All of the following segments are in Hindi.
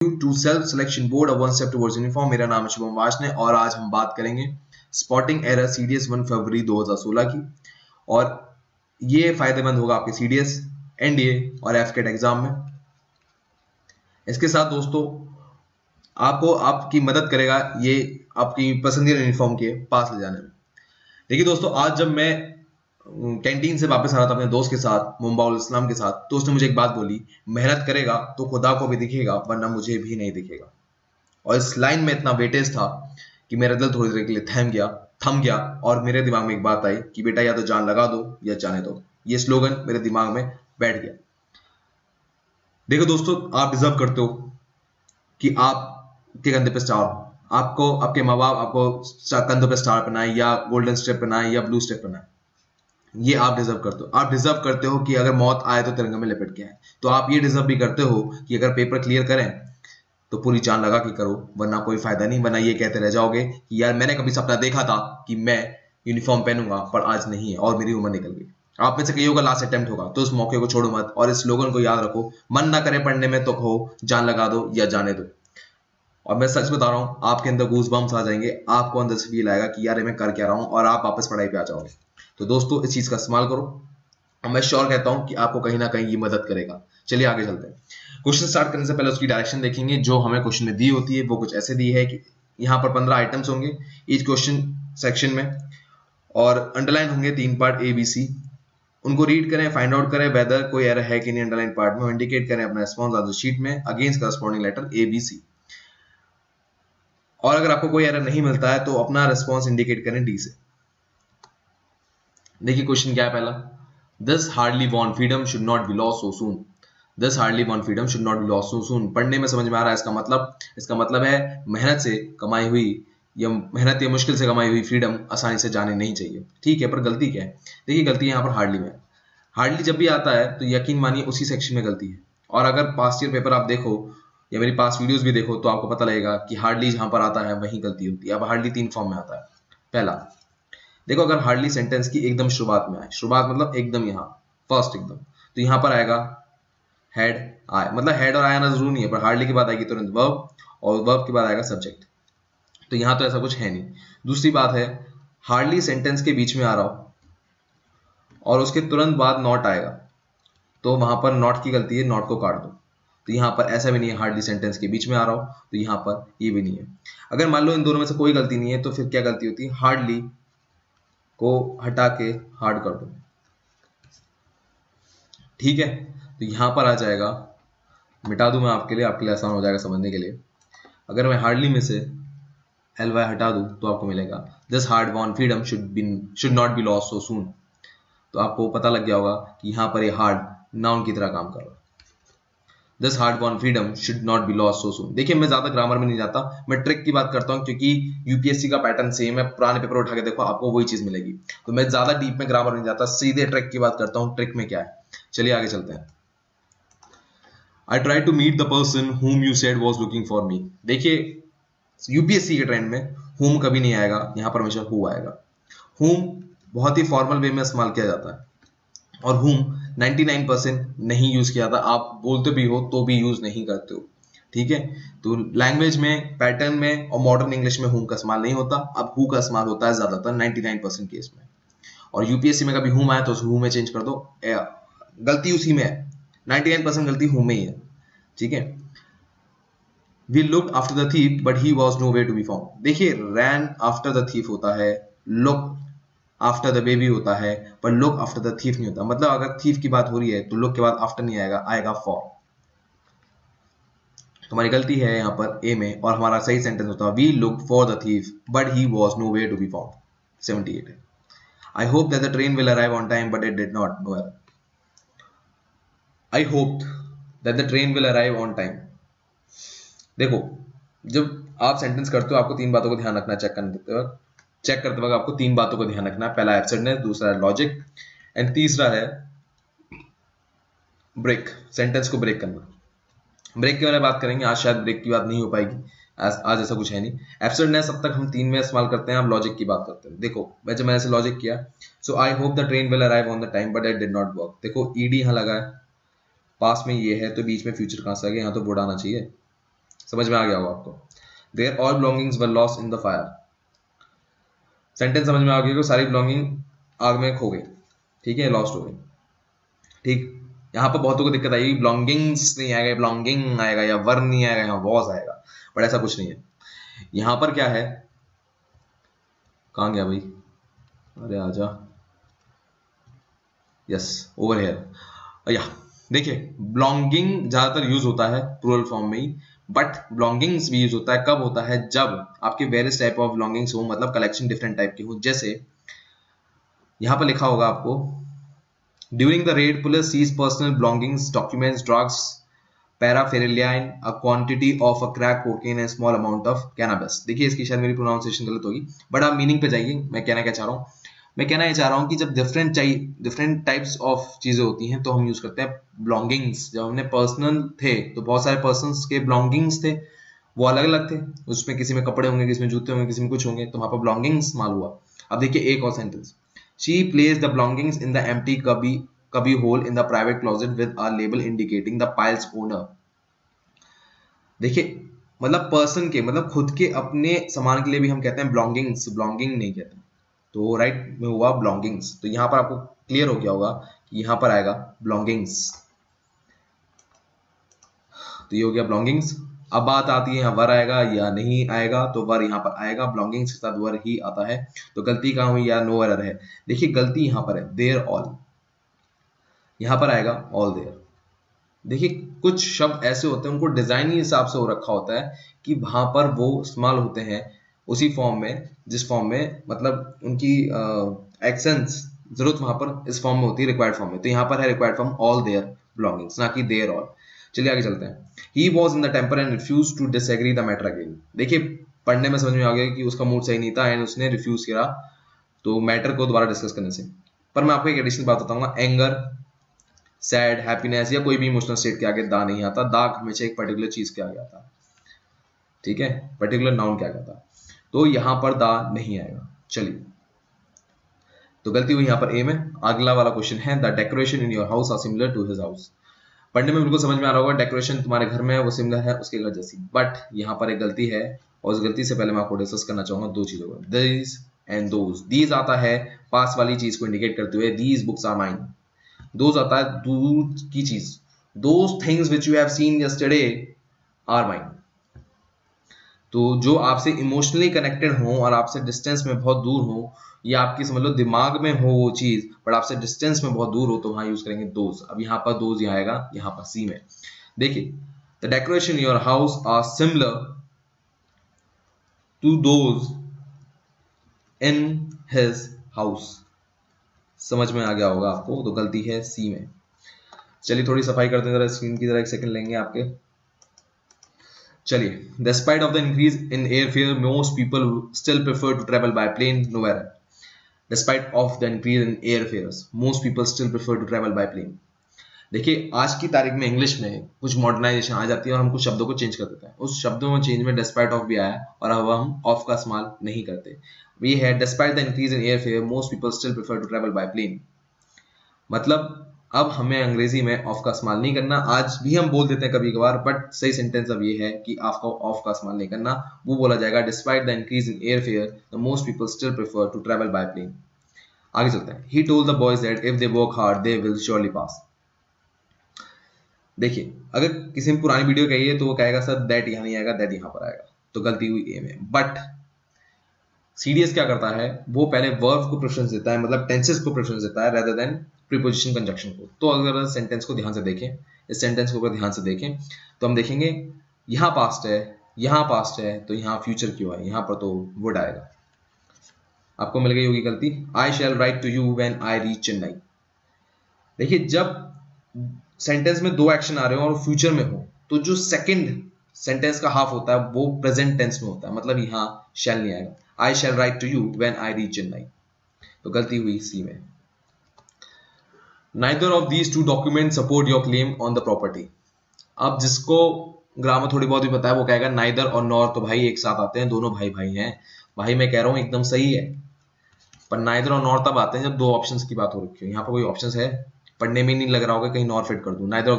To self selection board one step towards uniform. मेरा नाम है शुभम वाशने और आज हम बात करेंगे स्पॉटिंग एरर सीडीएस 1 फरवरी 2016 की, और ये फायदेमंद होगा आपके सीडीएस, एनडीए और एफकेट एग्जाम में। इसके साथ दोस्तों आपको आपकी मदद करेगा ये आपकी पसंदीदा यूनिफॉर्म के पास ले जाने में। देखिए दोस्तों, आज जब मैं कैंटीन से वापस आ रहा था अपने दोस्त के साथ, मुंबाउल इस्लाम के साथ, तो उसने मुझे एक बात बोली, मेहनत करेगा तो खुदा को भी दिखेगा वरना मुझे भी नहीं दिखेगा। और इस लाइन में इतना वेटेज था कि मेरा दिल थोड़ी देर के लिए थम गया और मेरे दिमाग में एक बात आई कि बेटा या तो जान लगा दो या जाने दो। ये स्लोगन मेरे दिमाग में बैठ गया। देखो दोस्तों, आप डिजर्व करते हो कि आपके कंधे पे स्टार हो, आपको आपके माँ बाप आपको कंधों पे स्टार पहनाए या गोल्डन स्टेप पहनाए या ब्लू स्टेप पहनाए। ये आप डिजर्व करते हो। आप डिजर्व करते हो कि अगर मौत आए तो तिरंगे में लिपट के आए। तो आप ये डिजर्व भी करते हो कि अगर पेपर क्लियर करें तो पूरी जान लगा के करो, वरना कोई फायदा नहीं। वरना ये कहते रह जाओगे कि यार मैंने कभी सपना देखा था कि मैं यूनिफॉर्म पहनूंगा पर आज नहीं है और मेरी उम्र निकल गई। आप में से कई होगा लास्ट अटेम्प्ट होगा, तो उस मौके को छोड़ो मत और इस स्लोगन को याद रखो, मन ना करे पढ़ने में तो कहो जान लगा दो या जाने दो। और मैं सच बता रहा हूँ, आपके अंदर गूज बम्स आ जाएंगे, आपको अंदर से फील आएगा कि यार मैं कर क्या रहा हूँ, और आप वापस पढ़ाई पे आ जाओगे। तो दोस्तों इस चीज का इस्तेमाल करो और मैं श्योर कहता हूं कि आपको कहीं ना कहीं ये मदद करेगा। चलिए आगे चलते हैं। क्वेश्चन स्टार्ट करने से पहले उसकी डायरेक्शन देखेंगे जो हमें क्वेश्चन में दी होती है। वो कुछ ऐसे दी है कि यहाँ पर 15 आइटम्स होंगे ईच क्वेश्चन सेक्शन में, और अंडरलाइन होंगे 3 पार्ट ए बी सी। उनको रीड करें, फाइंड आउट करें वेदर कोई एरर है कि नहीं अंडरलाइन पार्ट में, इंडिकेट करें अपना रिस्पॉन्स आंसर शीट में against corresponding letter A B C. और अगर आपको कोई एरर नहीं मिलता है तो अपना रिस्पॉन्स इंडिकेट करें डी से। देखिए क्वेश्चन क्या है पहला, this hardly won freedom should not be lost so soon. This hardly won freedom should not be lost so soon. पढ़ने में समझ में आ रहा है इसका मतलब है मेहनत से कमाई हुई या मेहनत या मुश्किल से कमाई हुई फ्रीडम आसानी से जानी नहीं चाहिए। ठीक है, पर गलती क्या है? देखिए गलती यहाँ पर हार्डली में। हार्डली जब भी आता है तो यकीन मानिए उसी सेक्शन में गलती है। और अगर पास्ट ईयर पेपर आप देखो या मेरी पास्ट वीडियोस भी देखो तो आपको पता लगेगा कि हार्डली जहां पर आता है वहीं गलती होती है। अब हार्डली 3 फॉर्म में आता है। पहला, देखो अगर हार्डली सेंटेंस की एकदम शुरुआत में आए, शुरुआत मतलब एकदम यहाँ फर्स्ट एकदम, तो यहाँ पर आएगा हेड आए, मतलब हेड और आए आना जरूरी नहीं है, पर हार्डली के बाद आएगी तुरंत वर्ब और वर्ब के बाद आएगा सब्जेक्ट। तो यहाँ तो ऐसा कुछ है नहीं। दूसरी बात है, हार्डली सेंटेंस के बीच में आ रहा हो और उसके तुरंत बाद नॉट आएगा, तो वहां पर नॉट की गलती है, नॉट को काट दो। तो यहाँ पर ऐसा भी नहीं है हार्डली सेंटेंस के बीच में आ रहा हो, तो यहाँ पर ये भी नहीं है। अगर मान लो इन दोनों में से कोई गलती नहीं है तो फिर क्या गलती होती है? हार्डली को हटा के हार्ड कर दो। ठीक है, तो यहां पर आ जाएगा, मिटा दूं मैं आपके लिए आसान हो जाएगा समझने के लिए। अगर मैं हार्डली में से एल वाई हटा दूं तो आपको मिलेगा this hard won freedom should not be lost so soon. तो आपको पता लग गया होगा कि यहां पर ये हार्ड नाउन की तरह काम कर रहा है। This hard won freedom should not be lost so soon. देखिए मैं ज्यादा ग्रामर में नहीं जाता, मैं ट्रिक की बात करता हूं क्योंकि यूपीएससी का पैटर्न सेम है, पुराने पेपर उठा के देखो आपको वही चीज मिलेगी। तो मैं ज्यादा डीप में ग्रामर नहीं जाता, सीधे ट्रिक की बात करता हूं, ट्रिक में क्या है। चलिए आगे चलते हैं। I try to meet the person whom you said was looking for me। देखिए यूपीएससी के ट्रेंड में whom कभी नहीं आएगा, यहां पर हमेशा who आएगा। whom बहुत ही फॉर्मल वे में इस्तेमाल किया जाता है और whom 99% नहीं यूज किया जाता। आप बोलते भी हो तो भी यूज नहीं करते हो। ठीक है, तो लैंग्वेज में, पैटर्न में और मॉडर्न इंग्लिश में whom का इस्तेमाल नहीं होता। अब who का इस्तेमाल होता है ज्यादातर 99% केस में। और यूपीएससी में कभी whom आया तो उस who में चेंज कर दो, गलती उसी में है, 99% गलती whom में ही है। ठीक है, We looked after the thief but he was nowhere to be found। देखिए ran after the thief होता है, look after the baby होता है, पर look after the thief नहीं होता। मतलब अगर thief की बात हो रही है तो look के बाद after नहीं आएगा, आएगा for। हमारी गलती है यहाँ पर A में, और हमारा सही सेंटेंस होता है We looked for the thief but he was nowhere to be found। 78 है। I hope that the train will arrive on time but it did not। No error। I hoped that the train will arrive on time। देखो जब आप सेंटेंस करते हो आपको 3 बातों को ध्यान रखना, चेक करते वक्त आपको 3 बातों को ध्यान रखना है। पहला एब्सर्डनेस, दूसरा है लॉजिक एंड तीसरा है ब्रेक, सेंटेंस को ब्रेक करना। ब्रेक के बारे में बात करेंगे, आज शायद ब्रेक की बात नहीं हो पाएगी, आज ऐसा कुछ है नहीं। एब्सर्डनेस अब तक हम 3 में इस्तेमाल करते हैं, अब लॉजिक की बात करते हैं। देखो मैंने ऐसे लॉजिक किया, so I hope the train will arrive on the time but it did not work. देखो ईडी यहाँ लगा है, पास में ये है तो बीच में फ्यूचर कहां से आ गया, यहाँ तो वुड आना चाहिए। समझ में आ गया होगा आपको। Their all belongings were lost in the fire. Sentence समझ में आ गया कि सारी बिलोंगिंग आग में खो गई, ठीक है, लॉस्ट हो गई। ठीक, यहाँ पर बहुतों को दिक्कत आएगी, बिलोंगिंग्स नहीं आएगा, बिलोंगिंग आएगा, या वर नहीं आएगा, यहाँ वॉज आएगा, बट ऐसा कुछ नहीं है। यहाँ पर क्या है, कहाँ गया भाई, अरे आजा, यस ओवर हियर। या देखिए, बिलोंगिंग ज्यादातर यूज होता है प्लूरल फॉर्म में ही, बट बिलोंगिंग्स भी यूज होता है कब होता है, जब आपके वेरियस टाइप ऑफ बिलोंगिंग्स हो, मतलब कलेक्शन डिफरेंट टाइप के हो। जैसे यहां पर लिखा होगा आपको, during the raid police seize personal belongings, documents, drugs, paraphernalia, a quantity of a crack cocaine and small amount of cannabis. देखिए इसकी शायद मेरी प्रोनाउंसिएशन गलत होगी, बट आप मीनिंग पे जाइए। मैं कहना क्या चाह रहा हूँ, मैं कहना ये चाह रहा हूँ कि जब डिफरेंट टाइप्स ऑफ चीजें होती हैं तो हम यूज करते हैं बिलोंगिंग्स। जब हमने पर्सनल थे तो बहुत सारे पर्सन्स के बिलोंगिंग्स थे, वो अलग अलग थे, उसमें किसी में कपड़े होंगे, किसी में जूते होंगे, किसी में कुछ होंगे, तो वहां पर बिलोंगिंग्स माल हुआ। अब देखिए एक और sentence, she place the belongings in the empty cubby hole in the private closet with a label indicating the piles owner. देखिए मतलब पर्सन के, मतलब खुद के अपने सामान के लिए भी हम कहते हैं बिलोंगिंग्स, बिलोंगिंग नहीं कहते। तो राइट में हुआ बिलोंगिंग्स। तो यहां पर आपको क्लियर हो गया होगा कि यहां पर आएगा बिलोंगिंग्स, तो ये हो गया बिलोंगिंग्स। अब बात आती है वर आएगा या नहीं आएगा, तो वर यहाँ पर आएगा, बिलोंगिंग्स के साथ वर ही आता है। तो गलती कहाँ हुई या नो एरर है, देखिए गलती यहाँ पर है, देयर ऑल, यहाँ पर आएगा ऑल देयर। देखिए कुछ शब्द ऐसे होते हैं उनको डिजाइन ही हिसाब से हो रखा होता है कि वहां पर वो इस्तेमाल होते हैं उसी फॉर्म में जिस फॉर्म में, मतलब उनकी एक्सेंट्स जरूरत वहां पर इस फॉर्म में होती है, रिक्वायर्ड फॉर्म में। तो यहाँ पर है required form all their belongings, ना कि देयर ऑल। चलिए आगे चलते हैं। He was in the temper and refuse to disagree the matter again. देखिए पढ़ने में समझ में आ गया कि उसका मूड सही नहीं था एंड उसने रिफ्यूज किया तो मैटर को दोबारा डिस्कस करने से। पर मैं आपको एक एडिशनल बात बताऊंगा, एंगर, सैड, हैप्पीनेस या कोई भी इमोशनल स्टेट के आगे दा नहीं आता। दा हमेशा एक पर्टिकुलर चीज के आगे आता, ठीक है, पर्टिकुलर नाउन के आगे आता। तो यहां पर दा नहीं आएगा। चलिए तो गलती हुई यहाँ पर ए में। अगला वाला क्वेश्चन है, the decoration in your house are similar to his house. पढ़ने में बिल्कुल समझ में आ रहा होगा, डेकोरेशन तुम्हारे घर में है वो सिमिलर है उसके घर जैसी, बट यहाँ पर एक गलती है और उस गलती से पहले मैं आपको डिस्कस करना चाहूंगा दो चीजों को, दिस एंड दोज। दीज आता है पास वाली चीज को इंडिकेट करते हुए, these books are mine. Those आता है दूर की चीज, those things which you have seen yesterday are mine. तो जो आपसे इमोशनली कनेक्टेड हो और आपसे डिस्टेंस में बहुत दूर हो, या आपकी समझ लो दिमाग में हो वो चीज बट आपसे डिस्टेंस में बहुत दूर हो, तो वहां यूज करेंगे दोज। अब यहाँ पर दोज ही आएगा, यहाँ पर सी में। देखिए the decoration your house are similar to those in his house. समझ में आ गया होगा आपको, तो गलती है सी में। चलिए थोड़ी सफाई करते हैं जरा स्क्रीन की, जरा एक सेकंड लेंगे आपके। चलिए, despite of the increase in airfare, most people still prefer to travel by plane. No error. Despite of the increase in airfares, most people still prefer to travel by plane. देखिए आज की तारीख में इंग्लिश में कुछ मॉडर्नाइजेशन आ जाती है और हम कुछ शब्दों को चेंज कर देते हैं। उस शब्दों में चेंज में डिस्पाइट ऑफ भी आया और अब हम ऑफ का इस्तेमाल नहीं करते। ये है despite the increase in airfare, most people still prefer to travel by plane. मतलब अब हमें अंग्रेजी में ऑफ का इस्तेमाल नहीं करना। आज भी हम बोल देते हैं कभी कभार, बट सही सेंटेंस अब ये है कि आपको ऑफ का इस्तेमाल नहीं करना। वो बोला जाएगा despite the increase in airfare, the most people still prefer to travel by plane. आगे चलते हैं। He told the boys that if they work hard they will surely pass. देखिए अगर किसी ने पुरानी वीडियो कही है तो वो कहेगा सर दैट यहाँ नहीं आएगा, दैट यहाँ पर आएगा, तो गलती हुई ए में। बट सीडीएस क्या करता है, वो पहले वर्ब को प्रेफरेंस देता है, मतलब टेंसेस को प्रेफरेंस देता है रेदर देन प्रीपोजिशन कंजक्शन को। तो अगर सेंटेंस को ध्यान से देखें, इस सेंटेंस को अगर ध्यान से देखें तो हम देखेंगे यहाँ पास्ट है, यहाँ पास्ट है, तो यहाँ फ्यूचर क्यों है, यहाँ पर तो वुड आएगा। आपको मिल गई होगी गलती। I shall write to you when I reach Chennai. देखिए जब सेंटेंस में दो एक्शन आ रहे हो और फ्यूचर में हो, तो जो सेकंड सेंटेंस का हाफ होता है वो प्रेजेंट टेंस में होता है, मतलब यहाँ शैल नहीं आएगा। I shall write to you when I reach Chennai, तो गलती हुई सी में। Neither of these two documents support your claim on the property. अब जिसको ग्रामर थोड़ी बहुत भी पता है वो कहेगा नाइदर और नॉर तो भाई एक साथ आते हैं, दोनों भाई भाई हैं। भाई मैं कह रहा हूं एकदम सही है, पर नाइदर और नॉर तब आते हैं जब दो ऑप्शंस की बात हो रखी हो। यहाँ पर कोई ऑप्शंस है, पढ़ने में नहीं लग रहा होगा कहीं नॉर फिट कर दूं। Neither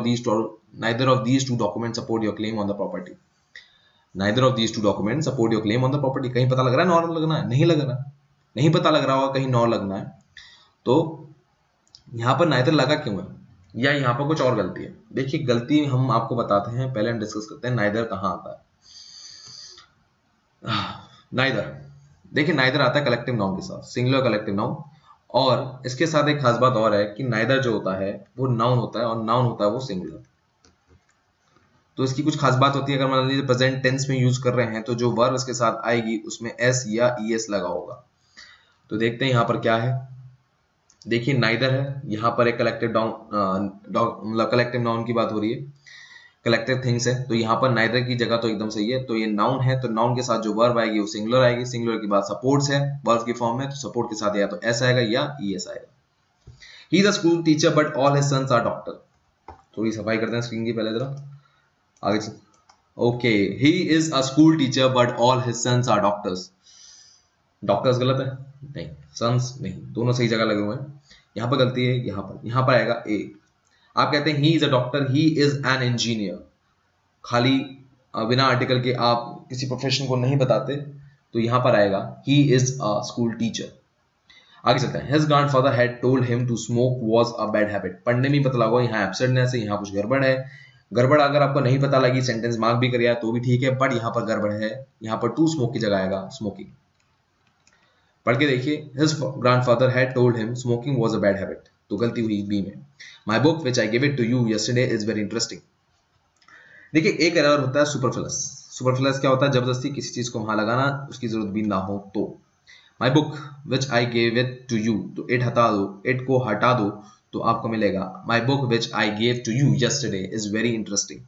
of these two document support your claim on the property. Neither of these two document support your claim on the property. कहीं पता लग रहा है नॉर लगना है, नहीं लग रहा, नहीं पता लग रहा होगा कहीं नॉर लगना है, तो यहाँ पर नाइदर लगा क्यों है, या यहाँ पर कुछ और गलती है। देखिए गलती हम आपको बताते हैं, पहले हम डिस्कस करते हैं नाइदर कहाँ आता है। नाइदर, देखिए नाइदर आता है कलेक्टिव नाउन के साथ, सिंगुलर कलेक्टिव नाउन, और इसके साथ एक खास बात और है कि नाइदर जो होता है वो नाउन होता है और नाउन होता है वो सिंगुलर। तो इसकी कुछ खास बात होती है, अगर मान लीजिए प्रेजेंट टेंस में यूज कर रहे हैं तो जो वर्ब इसके साथ आएगी उसमें एस या ईएस लगा होगा। तो देखते हैं यहाँ पर क्या है। देखिए नाइदर है, यहाँ पर एक कलेक्टिव मतलब कलेक्टिव नाउन की बात हो रही है, कलेक्टिव थिंग्स है, तो यहाँ पर नाइदर की जगह तो एकदम सही है। तो ये नाउन है, तो नाउन के साथ जो वर्ब आएगी वो सिंगुलर आएगी, सिंगुलर के बाद सपोर्ट्स है वर्ब की फॉर्म में, तो सपोर्ट के साथ या तो एस आएगा या ईएस आएगा। He is a school teacher but all his sons are doctor. थोड़ी सफाई करते हैं स्क्रीन की पहले जरा आगे से। Okay, he is a school teacher but all his sons are doctors. Doctors गलत है? नहीं, सन्स नहीं, दोनों सही जगह लगे हुए हैं। यहाँ पर गलती है, यहाँ पर आएगा ए। आप कहते हैं ही is a doctor, he is an engineer, खाली बिना आर्टिकल के आप किसी प्रोफेशन को नहीं बताते, तो यहाँ पर आएगा he is a school teacher. आगे चलते हैं। His grandfather had told him to smoke was a bad habit। पढ़ने में पता लगा यहाँ एब्सेंटनेस है, यहाँ कुछ गड़बड़ है। गड़बड़ अगर आपको नहीं पता लगी, सेंटेंस मार्क भी करिए तो भी ठीक है, बट यहाँ पर गड़बड़ है, यहाँ पर टू स्मोक की जगह आएगा स्मोकिंग। पढ़ के देखिए, His grandfather had told him smoking was a bad habit, तो गलती हुई बी में। My book which I gave it to you yesterday is very interesting। देखिए एक एरर होता है सुपरफ्लस। सुपरफ्लस क्या होता है? जबरदस्ती किसी चीज को वहां लगाना, उसकी जरूरत भी ना हो तो। My book which I gave it to you, तो इट हटा दो, इट को हटा दो तो आपको मिलेगा My book which I gave to you yesterday is very interesting।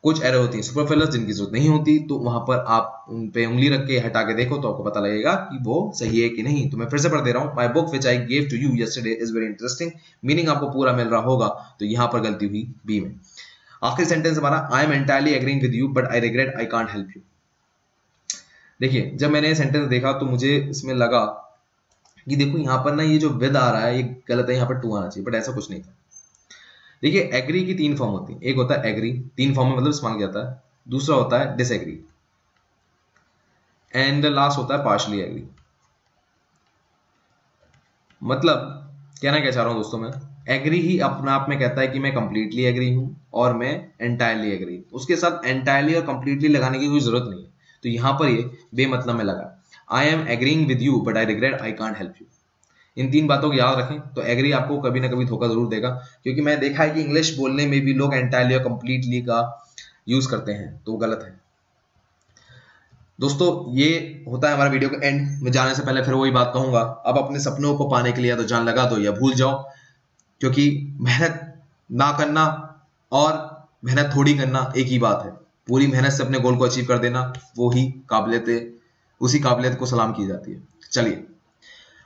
कुछ एरर होती है सुपरफ्लस जिनकी जरूरत नहीं होती, तो वहां पर आप उन पे उंगली रख के हटा के देखो तो आपको पता लगेगा कि वो सही है कि नहीं। तो मैं फिर से पढ़ दे रहा हूँ, My book which I gave to you yesterday is very interesting, meaning आपको पूरा मिल रहा होगा, तो यहाँ पर गलती हुई बी में। आखिरी सेंटेंस हमारा, I am entirely agreeing with you but I regret I can't help you। देखिए जब मैंने सेंटेंस देखा तो मुझे इसमें लगा कि देखो यहाँ पर ना ये जो विद आ रहा है ये गलत है, यहाँ पर टू आना चाहिए, बट ऐसा कुछ नहीं था। देखिए एग्री की तीन फॉर्म होती है, एक होता है एग्री, तीन फॉर्म में मतलब इस्तेमाल किया जाता है, दूसरा होता है डिसएग्री, एंड लास्ट होता है पार्शली एग्री। मतलब कहना क्या चाह रहा हूं दोस्तों मैं, एग्री ही अपने आप में कहता है कि मैं कंप्लीटली एग्री हूं और मैं एंटायरली एग्री, उसके साथ एंटायरली और कंप्लीटली लगाने की कोई जरूरत नहीं है, तो यहां पर ये बेमतलब में लगा। I am agreeing with you but I regret I can't help you. इन तीन बातों को याद रखें, तो एग्री आपको कभी ना कभी धोखा जरूर देगा, क्योंकि मैं देखा है कि इंग्लिश बोलने में भी लोग एंटायरली और कंप्लीटली का यूज करते हैं, तो वो गलत है। दोस्तों ये होता है हमारा वीडियो का एंड। में जाने से पहले फिर वही बात कहूंगा, अब अपने सपनों को पाने के लिए तो जान लगा दो या भूल जाओ, क्योंकि मेहनत ना करना और मेहनत थोड़ी करना एक ही बात है। पूरी मेहनत से अपने गोल को अचीव कर देना, वो ही काबिलियत, उसी काबिलियत को सलाम की जाती है। चलिए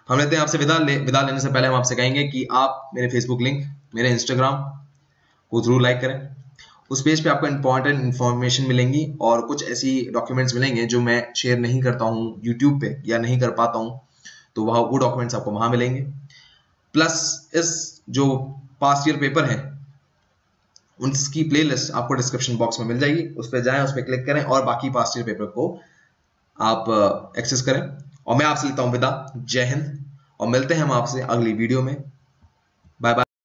हम लेते हैं आपसे विदा लेने से पहले हम आपसे कहेंगे कि आप मेरे फेसबुक लिंक, मेरे इंस्टाग्राम को जरूर लाइक करें। उस पेज पे आपको इंपॉर्टेंट इन्फॉर्मेशन मिलेंगी और कुछ ऐसी डॉक्यूमेंट्स मिलेंगे जो मैं शेयर नहीं करता हूँ यूट्यूब पे या नहीं कर पाता हूँ, तो वह वो डॉक्यूमेंट्स आपको वहां मिलेंगे। प्लस इस जो पास्ट ईयर पेपर हैं उनकी प्लेलिस्ट आपको डिस्क्रिप्शन बॉक्स में मिल जाएगी, उस पर जाएं, उस पर क्लिक करें और बाकी पास्ट ईयर पेपर को आप एक्सेस करें। और मैं आपसे लेता हूं विदा। जय हिंद और मिलते हैं हम आपसे अगली वीडियो में। Bye bye.